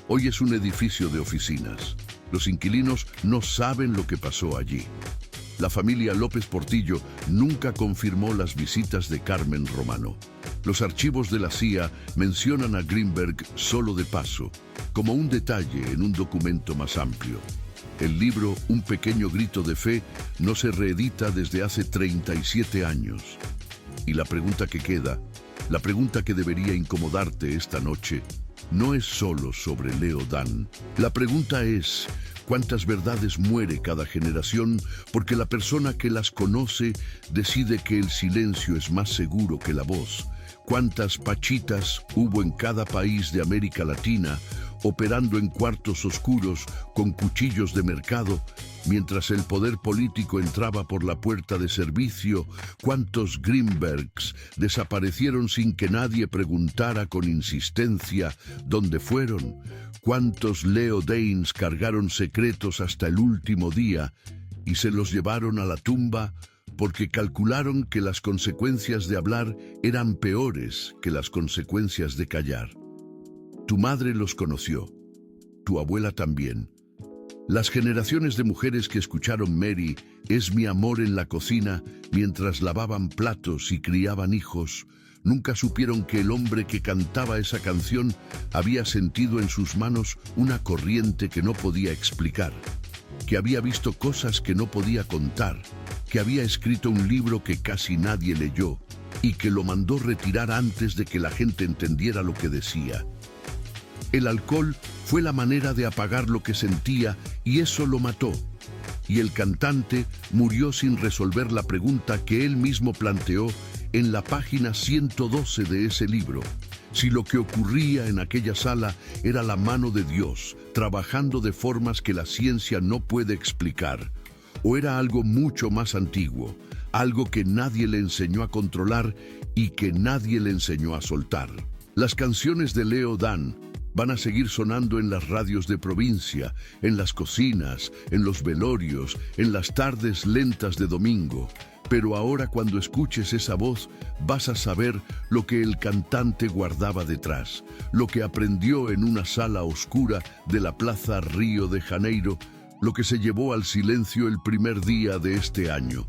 [SPEAKER 1] Hoy es un edificio de oficinas. Los inquilinos no saben lo que pasó allí. La familia López Portillo nunca confirmó las visitas de Carmen Romano. Los archivos de la CIA mencionan a Greenberg solo de paso, como un detalle en un documento más amplio. El libro Un pequeño grito de fe no se reedita desde hace 37 años. Y la pregunta que queda, la pregunta que debería incomodarte esta noche, no es solo sobre Leo Dan. La pregunta es: Cuántas verdades muere cada generación porque la persona que las conoce decide que el silencio es más seguro que la voz. Cuántas pachitas hubo en cada país de América Latina operando en cuartos oscuros con cuchillos de mercado, mientras el poder político entraba por la puerta de servicio. Cuántos Greenbergs desaparecieron sin que nadie preguntara con insistencia dónde fueron. Cuántos Leo Danes cargaron secretos hasta el último día y se los llevaron a la tumba porque calcularon que las consecuencias de hablar eran peores que las consecuencias de callar. Tu madre los conoció, tu abuela también. Las generaciones de mujeres que escucharon Mary, es mi amor en la cocina, mientras lavaban platos y criaban hijos, nunca supieron que el hombre que cantaba esa canción había sentido en sus manos una corriente que no podía explicar, que había visto cosas que no podía contar, que había escrito un libro que casi nadie leyó y que lo mandó retirar antes de que la gente entendiera lo que decía. El alcohol fue la manera de apagar lo que sentía y eso lo mató. Y el cantante murió sin resolver la pregunta que él mismo planteó en la página 112 de ese libro. Si lo que ocurría en aquella sala era la mano de Dios, trabajando de formas que la ciencia no puede explicar, o era algo mucho más antiguo, algo que nadie le enseñó a controlar y que nadie le enseñó a soltar. Las canciones de Leo Dan van a seguir sonando en las radios de provincia, en las cocinas, en los velorios, en las tardes lentas de domingo. Pero ahora cuando escuches esa voz, vas a saber lo que el cantante guardaba detrás, lo que aprendió en una sala oscura de la Plaza Río de Janeiro, lo que se llevó al silencio el primer día de este año.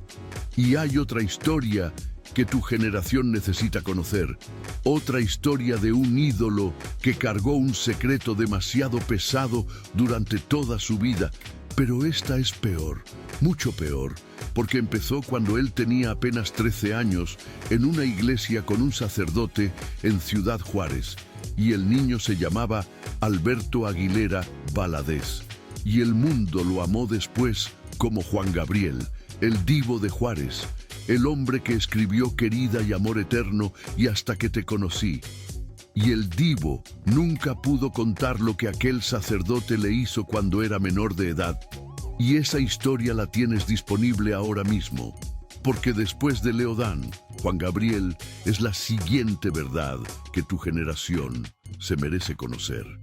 [SPEAKER 1] Y hay otra historia que tu generación necesita conocer, otra historia de un ídolo que cargó un secreto demasiado pesado durante toda su vida. Pero esta es peor, mucho peor, porque empezó cuando él tenía apenas 13 años en una iglesia con un sacerdote en Ciudad Juárez, y el niño se llamaba Alberto Aguilera Valadez, y el mundo lo amó después como Juan Gabriel, el divo de Juárez, el hombre que escribió Querida y Amor Eterno y Hasta que te conocí. Y el divo nunca pudo contar lo que aquel sacerdote le hizo cuando era menor de edad. Y esa historia la tienes disponible ahora mismo, porque después de Leo Dan, Juan Gabriel es la siguiente verdad que tu generación se merece conocer.